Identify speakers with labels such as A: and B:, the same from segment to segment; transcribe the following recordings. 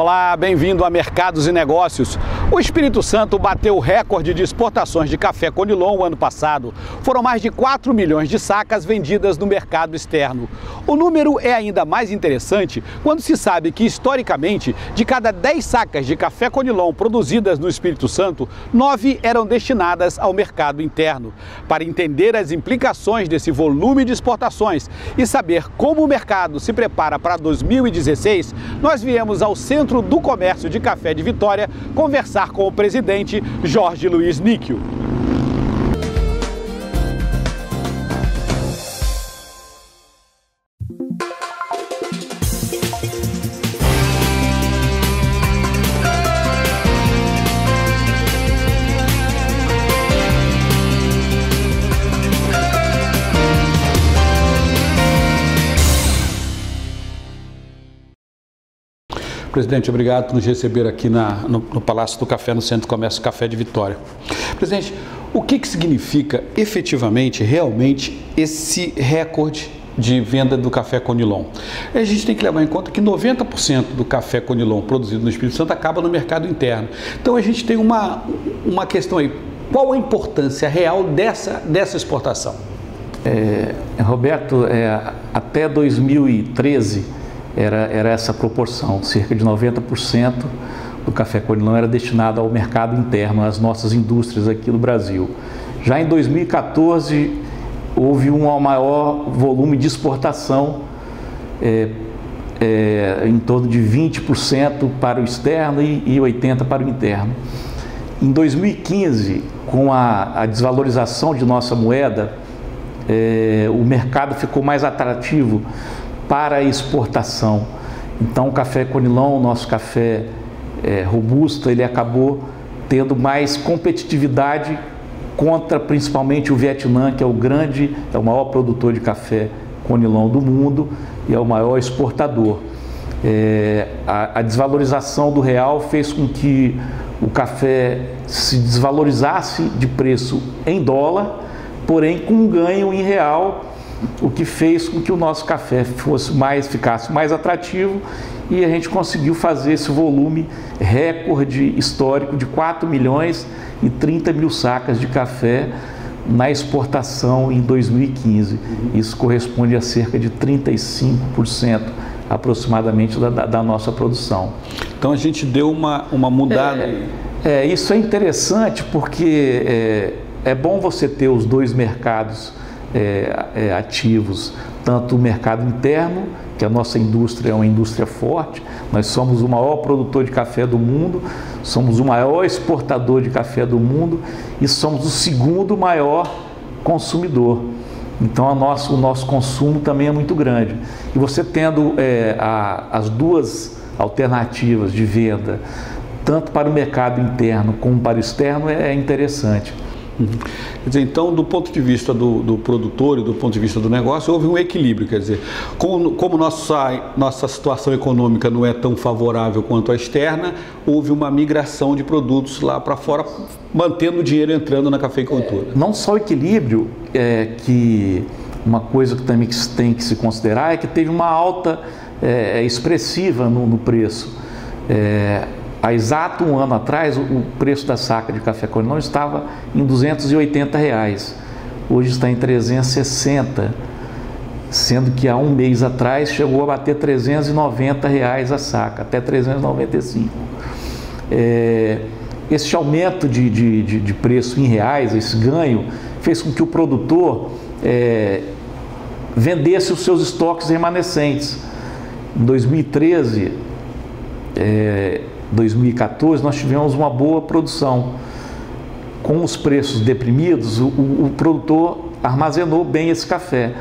A: Olá, bem-vindo a Mercados e Negócios. O Espírito Santo bateu o recorde de exportações de café Conilon o ano passado. Foram mais de 4 milhões de sacas vendidas no mercado externo. O número é ainda mais interessante quando se sabe que, historicamente, de cada 10 sacas de café Conilon produzidas no Espírito Santo, 9 eram destinadas ao mercado interno. Para entender as implicações desse volume de exportações e saber como o mercado se prepara para 2016, nós viemos ao Centro do Comércio de Café de Vitória conversar com o presidente Jorge Luiz Níquel. Presidente, obrigado por nos receber aqui no Palácio do Café, no Centro do Comércio Café de Vitória. Presidente, o que significa efetivamente, realmente, esse recorde de venda do café Conilon? A gente tem que levar em conta que 90% do café Conilon produzido no Espírito Santo acaba no mercado interno. Então a gente tem uma questão aí. Qual a importância real dessa exportação?
B: Roberto, até 2013, era essa proporção, cerca de 90% do café Conilon era destinado ao mercado interno, às nossas indústrias aqui no Brasil. Já em 2014, houve um maior volume de exportação, em torno de 20% para o externo e 80% para o interno. Em 2015, com a desvalorização de nossa moeda, o mercado ficou mais atrativo para a exportação. Então o café Conilon, o nosso café robusto, ele acabou tendo mais competitividade contra principalmente o Vietnã, que é o maior produtor de café Conilon do mundo e é o maior exportador. A desvalorização do real fez com que o café se desvalorizasse de preço em dólar, porém com um ganho em real, o que fez com que o nosso café ficasse mais atrativo e a gente conseguiu fazer esse volume recorde histórico de 4 milhões e 30 mil sacas de café na exportação em 2015. Isso corresponde a cerca de 35% aproximadamente da nossa produção.
A: Então a gente deu uma mudada.
B: Isso é interessante porque é bom você ter os dois mercados ativos, tanto o mercado interno, que a nossa indústria é uma indústria forte, nós somos o maior produtor de café do mundo, somos o maior exportador de café do mundo e somos o segundo maior consumidor. Então o nosso consumo também é muito grande. E você tendo as duas alternativas de venda, tanto para o mercado interno como para o externo, é interessante.
A: Quer dizer, então, do ponto de vista do produtor e do ponto de vista do negócio, houve um equilíbrio. Quer dizer, como nossa situação econômica não é tão favorável quanto a externa, houve uma migração de produtos lá para fora, mantendo o dinheiro entrando na cafeicultura.
B: Não só o equilíbrio, que uma coisa que também tem que se considerar é que teve uma alta expressiva no preço. Há exato um ano atrás, o preço da saca de café Conilon estava em R$280. Hoje está em 360, sendo que há um mês atrás chegou a bater R$390 a saca, até 395. Esse aumento de preço em reais, esse ganho, fez com que o produtor vendesse os seus estoques remanescentes. Em 2013, 2014, nós tivemos uma boa produção. Com os preços deprimidos, o produtor armazenou bem esse café.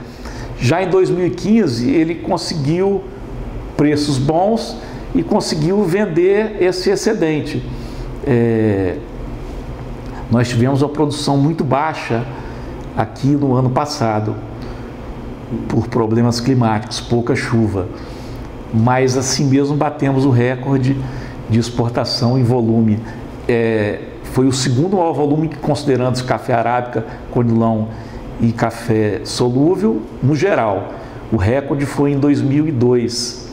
B: Já em 2015, ele conseguiu preços bons e conseguiu vender esse excedente. Nós tivemos uma produção muito baixa aqui no ano passado, por problemas climáticos, pouca chuva. Mas assim mesmo batemos o recorde de exportação em volume. Foi o segundo maior volume, considerando café arábica, Conilon e café solúvel, no geral. O recorde foi em 2002.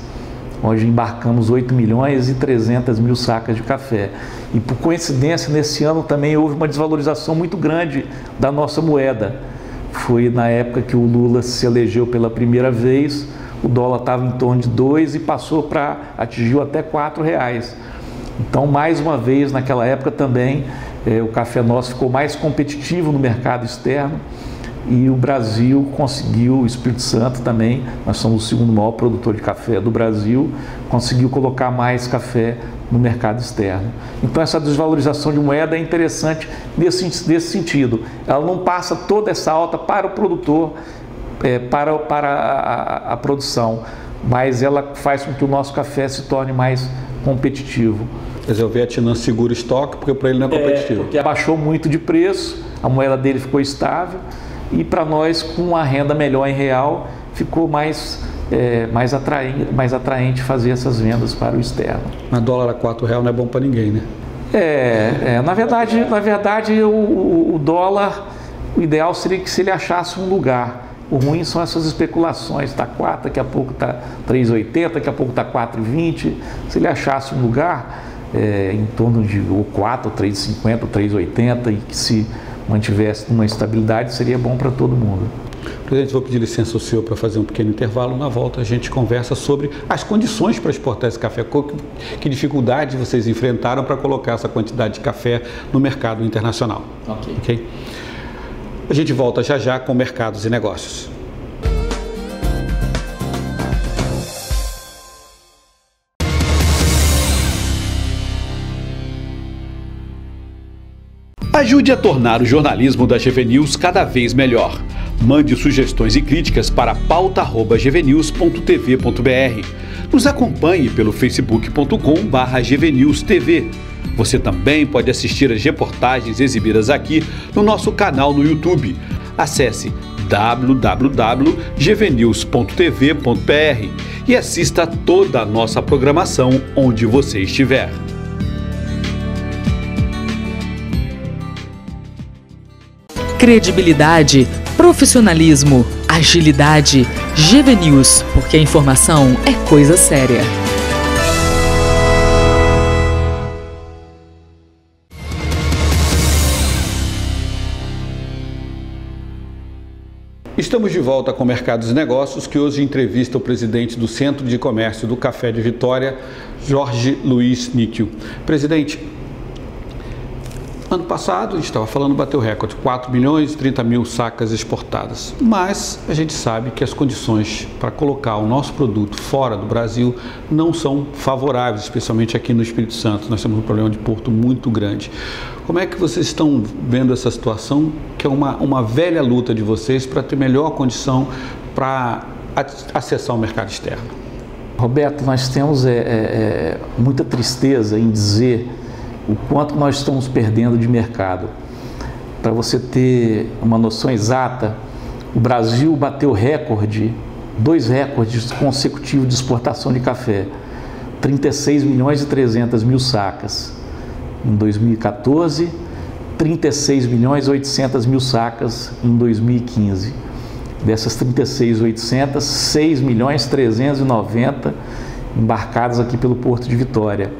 B: Hoje embarcamos 8.300.000 sacas de café. E por coincidência, nesse ano também houve uma desvalorização muito grande da nossa moeda. Foi na época que o Lula se elegeu pela primeira vez, o dólar estava em torno de 2 e atingiu até R$4. Então, mais uma vez, naquela época também, o café nosso ficou mais competitivo no mercado externo e o Brasil conseguiu, o Espírito Santo também, nós somos o segundo maior produtor de café do Brasil, conseguiu colocar mais café no mercado externo. Então, essa desvalorização de moeda é interessante nesse sentido. Ela não passa toda essa alta para o produtor, para a produção, mas ela faz com que o nosso café se torne mais competitivo.
A: Quer dizer, o Vietnã segura o estoque porque para ele não é competitivo.
B: Porque abaixou muito de preço, a moeda dele ficou estável e para nós, com a renda melhor em real, ficou mais atraente fazer essas vendas para o externo.
A: Mas dólar a R$4 não é bom para ninguém, né?
B: Na verdade o dólar, o ideal seria que se ele achasse um lugar. O ruim são essas especulações, está 4, daqui a pouco está 3,80, daqui a pouco está 4,20. Se ele achasse um lugar em torno de ou 4, ou 3,50, ou 3,80 e que se mantivesse numa estabilidade, seria bom para todo mundo.
A: Presidente, vou pedir licença ao senhor para fazer um pequeno intervalo. Na volta a gente conversa sobre as condições para exportar esse café. Que dificuldade vocês enfrentaram para colocar essa quantidade de café no mercado internacional. Ok? A gente volta já já com Mercados e Negócios. Ajude a tornar o jornalismo da GV News cada vez melhor. Mande sugestões e críticas para pauta@gvnews.tv.br. Nos acompanhe pelo facebook.com/gvnewstv. Você também pode assistir as reportagens exibidas aqui no nosso canal no YouTube. Acesse www.gvnews.tv.br e assista toda a nossa programação onde você estiver.
C: Credibilidade, profissionalismo, agilidade. GV News, porque a informação é coisa séria.
A: Estamos de volta com Mercados e Negócios, que hoje entrevista o presidente do Centro de Comércio do Café de Vitória, Jorge Luiz Níquel. Presidente, ano passado, a gente estava falando, bateu recorde, 4.030.000 sacas exportadas. Mas a gente sabe que as condições para colocar o nosso produto fora do Brasil não são favoráveis, especialmente aqui no Espírito Santo. Nós temos um problema de porto muito grande. Como é que vocês estão vendo essa situação, que é uma velha luta de vocês para ter melhor condição para acessar o mercado externo?
B: Roberto, nós temos muita tristeza em dizer o quanto nós estamos perdendo de mercado. Para você ter uma noção exata, o Brasil bateu dois recordes consecutivos de exportação de café, 36.300.000 sacas em 2014, 36.800.000 sacas em 2015. Dessas 36.800, 6.390.000 embarcadas aqui pelo Porto de Vitória.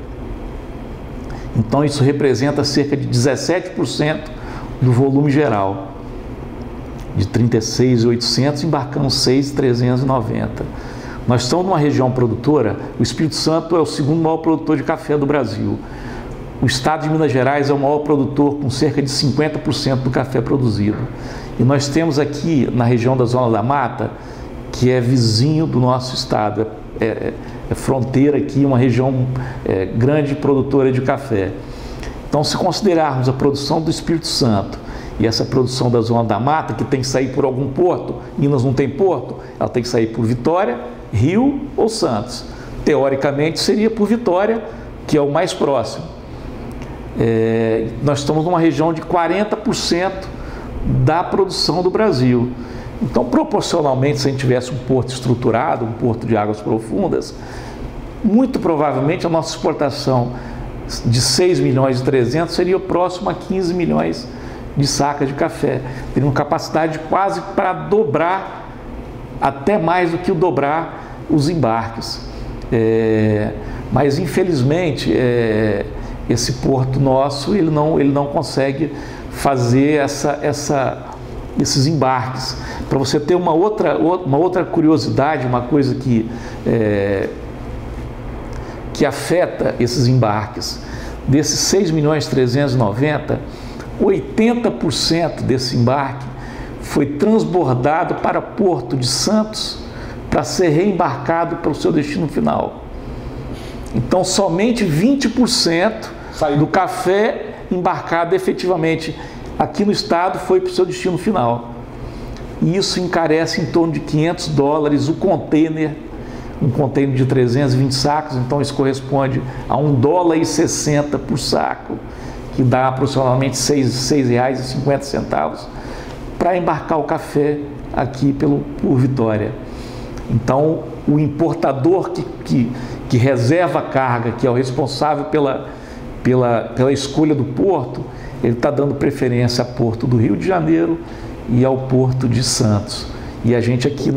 B: Então isso representa cerca de 17% do volume geral. De 36.800 embarcamos 6.390. Nós estamos numa região produtora, o Espírito Santo é o segundo maior produtor de café do Brasil. O estado de Minas Gerais é o maior produtor com cerca de 50% do café produzido. E nós temos aqui na região da Zona da Mata, que é vizinho do nosso estado, é fronteira aqui, uma região grande produtora de café. Então, se considerarmos a produção do Espírito Santo e essa produção da Zona da Mata, que tem que sair por algum porto, Minas não tem porto, ela tem que sair por Vitória, Rio ou Santos. Teoricamente, seria por Vitória, que é o mais próximo. Nós estamos numa região de 40% da produção do Brasil. Então, proporcionalmente, se a gente tivesse um porto estruturado, um porto de águas profundas, muito provavelmente a nossa exportação de 6.300.000 seria próximo a 15 milhões de sacas de café. Teria uma capacidade quase para dobrar, até mais do que dobrar os embarques. Mas infelizmente esse porto nosso ele não consegue fazer esses embarques. Para você ter uma outra curiosidade, uma coisa que afeta esses embarques, desses 6.390.000, 80% desse embarque foi transbordado para Porto de Santos para ser reembarcado para o seu destino final. Então, somente 20% do café embarcado efetivamente aqui no estado foi para o seu destino final. E isso encarece em torno de $500 o container, um container de 320 sacos, então isso corresponde a $1,60 por saco, que dá aproximadamente R$ 6,50 para embarcar o café aqui por Vitória. Então, o importador que reserva a carga, que é o responsável pela escolha do porto, ele está dando preferência ao Porto do Rio de Janeiro e ao Porto de Santos. E a gente aqui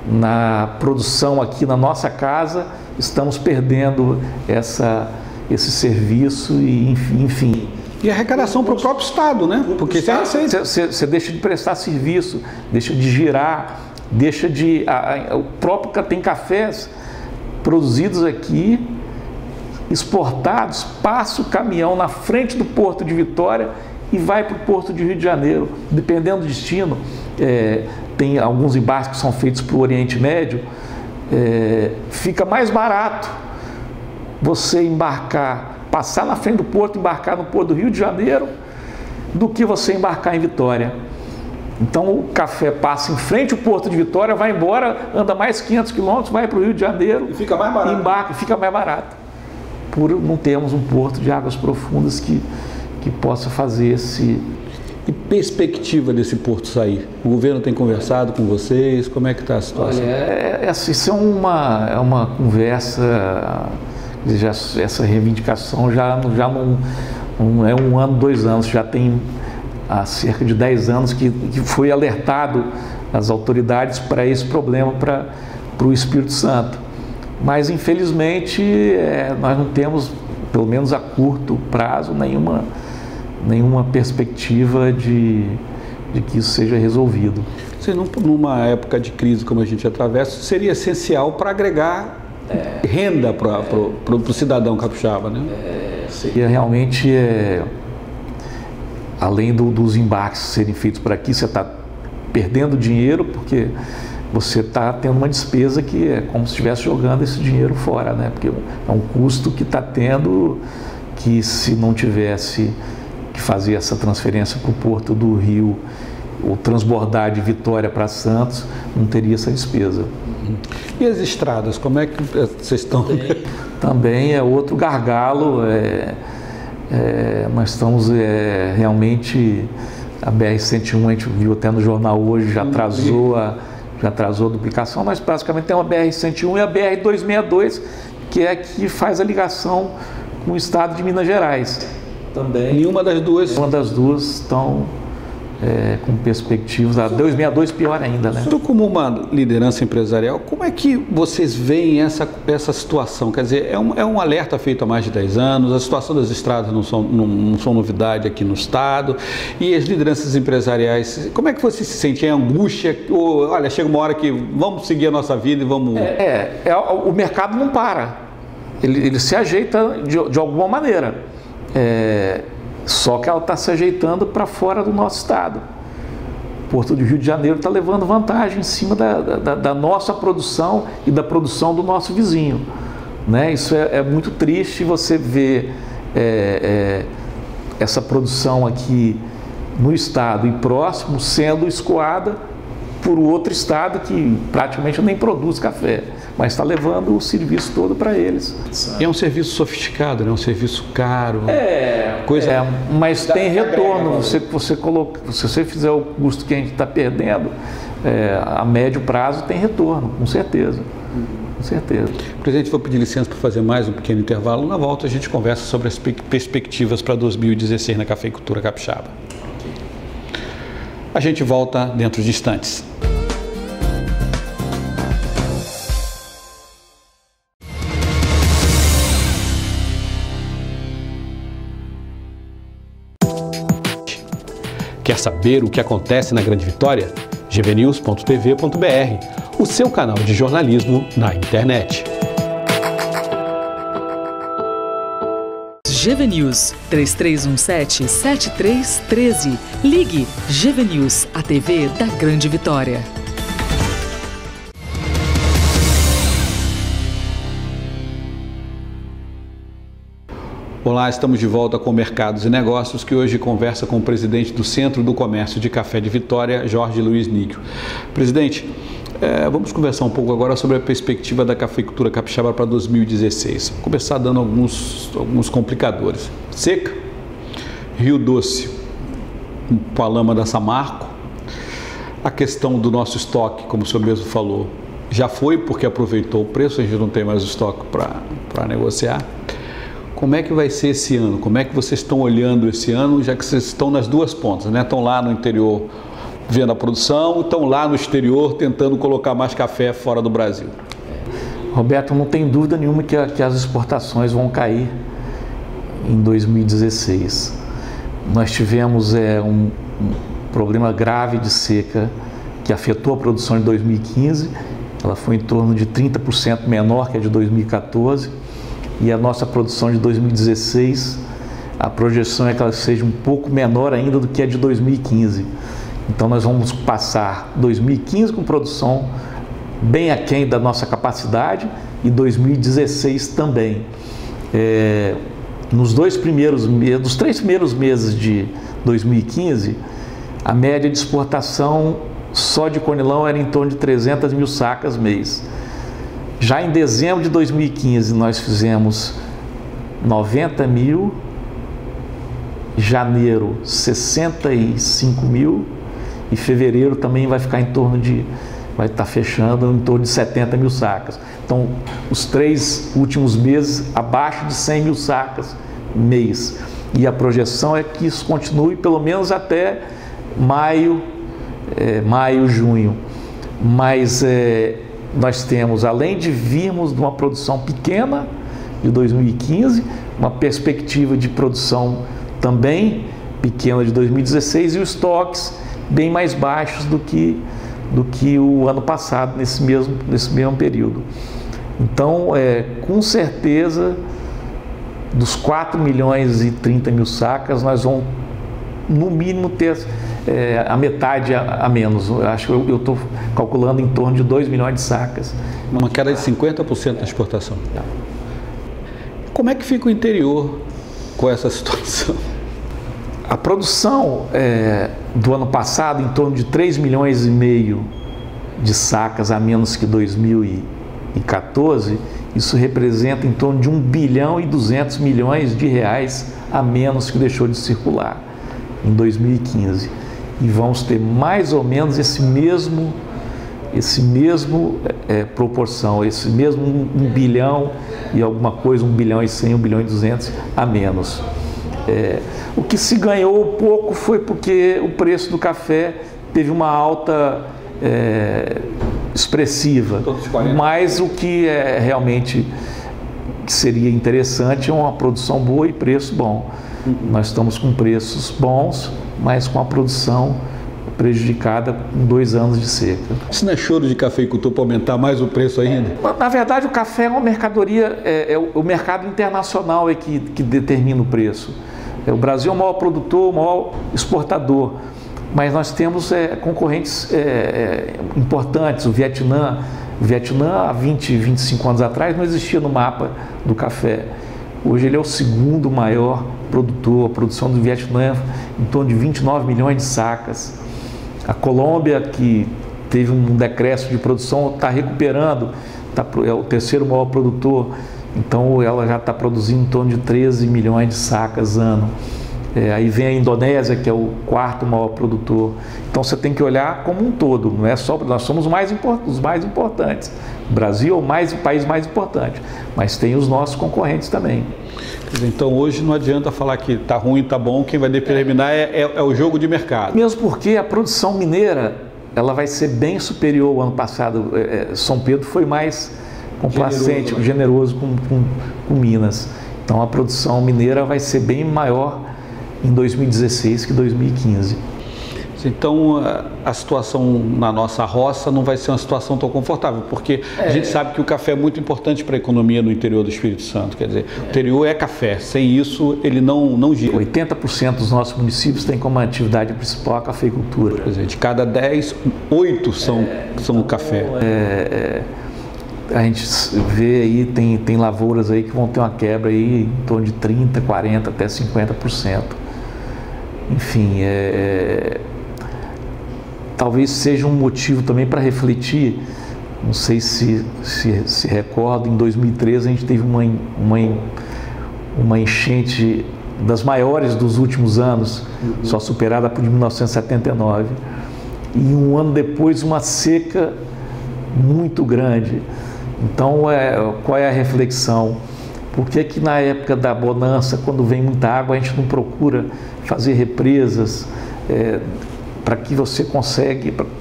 B: na produção, aqui na nossa casa, estamos perdendo esse serviço e enfim.
A: E arrecadação para o próprio estado, né? Porque
B: você deixa de prestar serviço, deixa de girar, deixa de... O próprio tem cafés produzidos aqui, exportados, passa o caminhão na frente do Porto de Vitória e vai para o Porto de Rio de Janeiro. Dependendo do destino, tem alguns embarques que são feitos para o Oriente Médio, fica mais barato você embarcar, passar na frente do porto, embarcar no Porto do Rio de Janeiro, do que você embarcar em Vitória. Então o café passa em frente ao Porto de Vitória, vai embora, anda mais 500 quilômetros, vai para o Rio de Janeiro,
A: e fica mais barato.
B: Embarca, fica mais barato, por não termos um porto de águas profundas que possa fazer esse...
A: E perspectiva desse porto sair? O governo tem conversado com vocês? Como é que está a situação?
B: Olha, isso é uma conversa, essa reivindicação já não é 1 ano, 2 anos, já tem há cerca de 10 anos que foi alertado as autoridades para esse problema para o Espírito Santo. Mas infelizmente nós não temos, pelo menos a curto prazo, nenhuma perspectiva de que isso seja resolvido.
A: Numa época de crise como a gente atravessa, seria essencial para agregar renda para o cidadão capixaba, né?
B: Seria realmente, além dos embarques serem feitos por aqui, você está perdendo dinheiro, porque você está tendo uma despesa que é como se estivesse jogando esse dinheiro fora, né? Porque é um custo que está tendo, que se não tivesse que fazer essa transferência para o Porto do Rio, ou transbordar de Vitória para Santos, não teria essa despesa.
A: E as estradas, como é que vocês estão?
B: Também é outro gargalo. Nós estamos realmente, a BR-101, a gente viu até no jornal hoje, já atrasou a duplicação, mas basicamente tem uma BR-101 e a BR-262, que é a que faz a ligação com o estado de Minas Gerais. Também.
A: Nenhuma das duas?
B: Uma das duas estão com perspectivas. A 262 pior ainda, né?
A: Como uma liderança empresarial, como é que vocês veem essa situação? Quer dizer, é um alerta feito há mais de 10 anos, a situação das estradas não são novidade aqui no estado, e as lideranças empresariais, como é que vocês se sentem? Em angústia? Ou, olha, chega uma hora que vamos seguir a nossa vida e vamos...
B: O mercado não para, ele se ajeita de alguma maneira. Só que ela está se ajeitando para fora do nosso estado. O Porto do Rio de Janeiro está levando vantagem em cima da nossa produção e da produção do nosso vizinho, né? Isso é muito triste, você ver essa produção aqui no estado e próximo sendo escoada por outro estado que praticamente nem produz café, mas está levando o serviço todo para eles.
A: E é um serviço sofisticado, né? Um serviço caro.
B: Mas tem retorno. Se você fizer o custo que a gente está perdendo, a médio prazo tem retorno, com certeza. Com certeza.
A: Presidente, vou pedir licença para fazer mais um pequeno intervalo. Na volta a gente conversa sobre as perspectivas para 2016 na cafeicultura capixaba. A gente volta dentro de instantes. Quer saber o que acontece na Grande Vitória? gvnews.tv.br, o seu canal de jornalismo na internet.
C: GV News 3317-7313. Ligue GV News, a TV da Grande Vitória.
A: Olá, estamos de volta com Mercados e Negócios, que hoje conversa com o presidente do Centro do Comércio de Café de Vitória, Jorge Luiz Níquel. Presidente, vamos conversar um pouco agora sobre a perspectiva da cafeicultura capixaba para 2016. Vou começar dando alguns complicadores. Seca, Rio Doce, com a lama da Samarco, a questão do nosso estoque, como o senhor mesmo falou, já foi porque aproveitou o preço, a gente não tem mais estoque para negociar. Como é que vai ser esse ano? Como é que vocês estão olhando esse ano, já que vocês estão nas duas pontas, né? Estão lá no interior vendo a produção, estão lá no exterior tentando colocar mais café fora do Brasil.
B: Roberto, não tem dúvida nenhuma que as exportações vão cair em 2016. Nós tivemos um problema grave de seca que afetou a produção em 2015. Ela foi em torno de 30% menor que a de 2014. E a nossa produção de 2016, a projeção é que ela seja um pouco menor ainda do que a de 2015. Então nós vamos passar 2015 com produção bem aquém da nossa capacidade e 2016 também. Dos três primeiros meses de 2015, a média de exportação só de conilão era em torno de 300 mil sacas mês. Já em dezembro de 2015 nós fizemos 90 mil, janeiro 65 mil e fevereiro também vai ficar vai estar fechando em torno de 70 mil sacas. Então os 3 últimos meses abaixo de 100 mil sacas mês. E a projeção é que isso continue pelo menos até maio, junho. Mas nós temos, além de virmos de uma produção pequena de 2015, uma perspectiva de produção também pequena de 2016 e os estoques bem mais baixos do que o ano passado, nesse mesmo período. Então, com certeza, dos 4 milhões e 30 mil sacas, nós vamos, no mínimo, ter a metade a menos. Eu acho que eu estou calculando em torno de 2 milhões de sacas.
A: Uma queda de 50% na exportação. Como é que fica o interior com essa situação?
B: A produção do ano passado, em torno de 3 milhões e meio de sacas a menos que 2014, isso representa em torno de 1 bilhão e 200 milhões de reais a menos que deixou de circular em 2015. E vamos ter mais ou menos esse mesmo proporção, esse mesmo 1 bilhão e alguma coisa, 1 bilhão e 100, 1 bilhão e 200 a menos. O que se ganhou um pouco foi porque o preço do café teve uma alta expressiva, mas o que realmente seria interessante é uma produção boa e preço bom. Nós estamos com preços bons, mas com a produção prejudicada com 2 anos de seca.
A: Isso não é choro de cafeicultor para aumentar mais o preço ainda?
B: Na verdade, o café é uma mercadoria, o mercado internacional que determina o preço. O Brasil é o maior produtor, o maior exportador, mas nós temos concorrentes importantes. O Vietnã, há 20, 25 anos atrás, não existia no mapa do café. Hoje ele é o segundo maior produtor. A produção do Vietnã em torno de 29 milhões de sacas. A Colômbia, que teve um decréscimo de produção, está recuperando, é o terceiro maior produtor, então ela já está produzindo em torno de 13 milhões de sacas ano. Aí vem a Indonésia, que é o 4º maior produtor. Então você tem que olhar como um todo, não é só, nós somos os mais importantes. O Brasil é o país mais importante, mas tem os nossos concorrentes também.
A: Então hoje não adianta falar que está ruim, está bom, quem vai determinar é o jogo de mercado.
B: Mesmo porque a produção mineira ela vai ser bem superior ao ano passado. São Pedro foi mais complacente, generoso com Minas. Então a produção mineira vai ser bem maior em 2016 que 2015.
A: Então, a situação na nossa roça não vai ser uma situação tão confortável, porque a gente sabe que o café é muito importante para a economia no interior do Espírito Santo. Quer dizer, o interior é café, sem isso ele não gira.
B: 80% dos nossos municípios têm como atividade principal a cafeicultura.
A: Quer dizer, de cada 10, 8 são café.
B: A gente vê aí, tem lavouras aí que vão ter uma quebra aí em torno de 30%, 40%, até 50%. Enfim, talvez seja um motivo também para refletir. Não sei se recorda, em 2013 a gente teve uma enchente das maiores dos últimos anos, só superada por 1979. E um ano depois uma seca muito grande. Então, qual é a reflexão? Por que na época da bonança, quando vem muita água, a gente não procura fazer represas para que você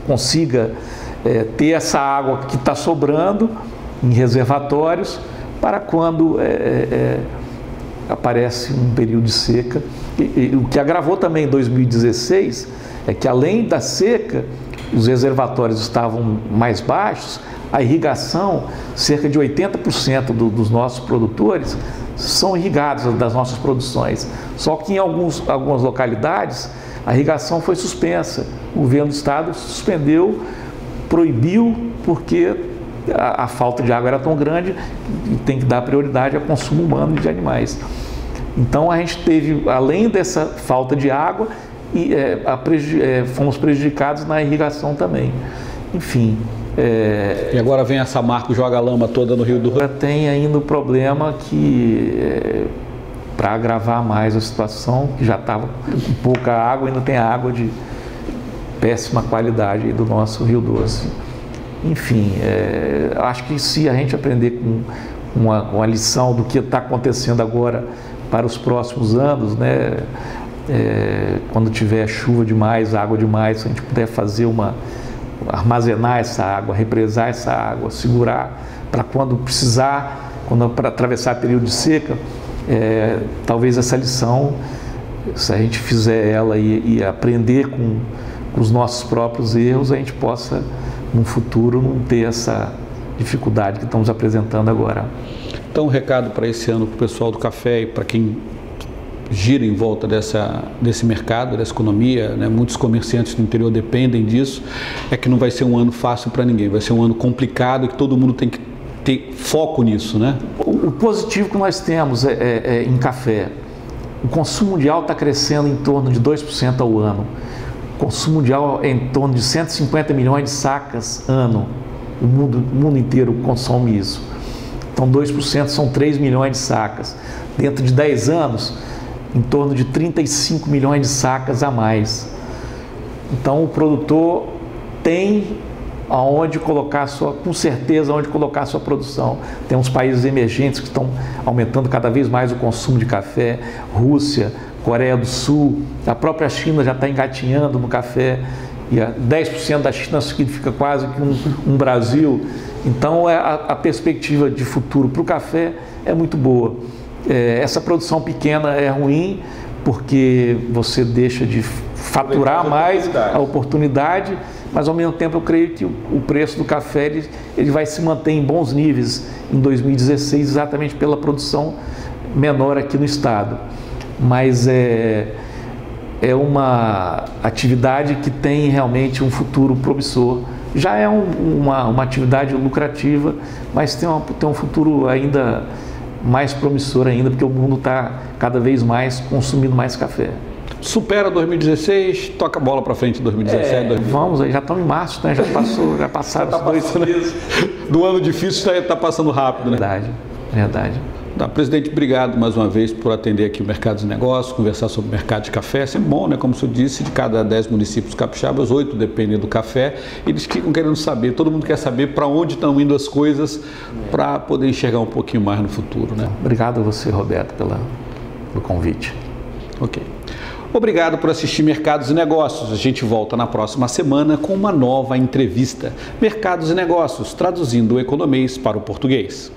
B: consiga ter essa água que está sobrando em reservatórios para quando aparece um período de seca. E o que agravou também em 2016 é que, além da seca, os reservatórios estavam mais baixos. A irrigação, cerca de 80% dos nossos produtores são irrigados das nossas produções. Só que em algumas localidades a irrigação foi suspensa. O governo do estado suspendeu, proibiu, porque a falta de água era tão grande e tem que dar prioridade ao consumo humano e de animais. Então a gente teve, além dessa falta de água, fomos prejudicados na irrigação também. Enfim.
A: E agora vem a Samarco, joga a lama toda no Rio do Rio.
B: Tem ainda o problema que, para agravar mais a situação, que já estava com pouca água, ainda tem água de péssima qualidade do nosso Rio Doce. Enfim, acho que se a gente aprender com uma lição do que está acontecendo agora para os próximos anos, né, quando tiver chuva demais, água demais, se a gente puder fazer armazenar essa água, represar essa água, segurar para quando precisar, para atravessar período de seca, talvez essa lição, se a gente fizer ela e aprender com os nossos próprios erros, a gente possa, no futuro, não ter essa dificuldade que estamos apresentando agora.
A: Então, um recado para esse ano para o pessoal do café e para quem gira em volta desse mercado, dessa economia, né? Muitos comerciantes do interior dependem disso, é que não vai ser um ano fácil para ninguém, vai ser um ano complicado e que todo mundo tem que ter foco nisso, né?
B: O positivo que nós temos em café, o consumo mundial está crescendo em torno de 2% ao ano, o consumo mundial é em torno de 150 milhões de sacas ano, o mundo inteiro consome isso, então 2% são 3 milhões de sacas, dentro de 10 anos, em torno de 35 milhões de sacas a mais. Então o produtor tem com certeza onde colocar a sua produção. Temos países emergentes que estão aumentando cada vez mais o consumo de café, Rússia, Coreia do Sul, a própria China já está engatinhando no café, e 10% da China significa quase que um Brasil. Então a perspectiva de futuro para o café é muito boa. Essa produção pequena é ruim porque você deixa de faturar mais a oportunidade, mas ao mesmo tempo eu creio que o preço do café ele vai se manter em bons níveis em 2016, exatamente pela produção menor aqui no estado. Mas é uma atividade que tem realmente um futuro promissor. Já é uma atividade lucrativa, mas tem um futuro ainda mais promissor ainda, porque o mundo está cada vez mais consumindo mais café.
A: Supera 2016, toca a bola para frente em 2017. 2018.
B: Vamos, já estamos em março, né? Já passaram os 2 meses.
A: Do ano difícil está passando rápido, né?
B: Verdade.
A: Tá, presidente, obrigado mais uma vez por atender aqui o Mercado de Negócios, conversar sobre o mercado de café. É sempre bom, né? Como o senhor disse, de cada 10 municípios capixabas, 8 dependem do café. Eles ficam querendo saber, todo mundo quer saber para onde estão indo as coisas para poder enxergar um pouquinho mais no futuro, né?
B: Obrigado a você, Roberto, pelo convite.
A: Ok. Obrigado por assistir Mercados e Negócios. A gente volta na próxima semana com uma nova entrevista. Mercados e Negócios, traduzindo o economês para o português.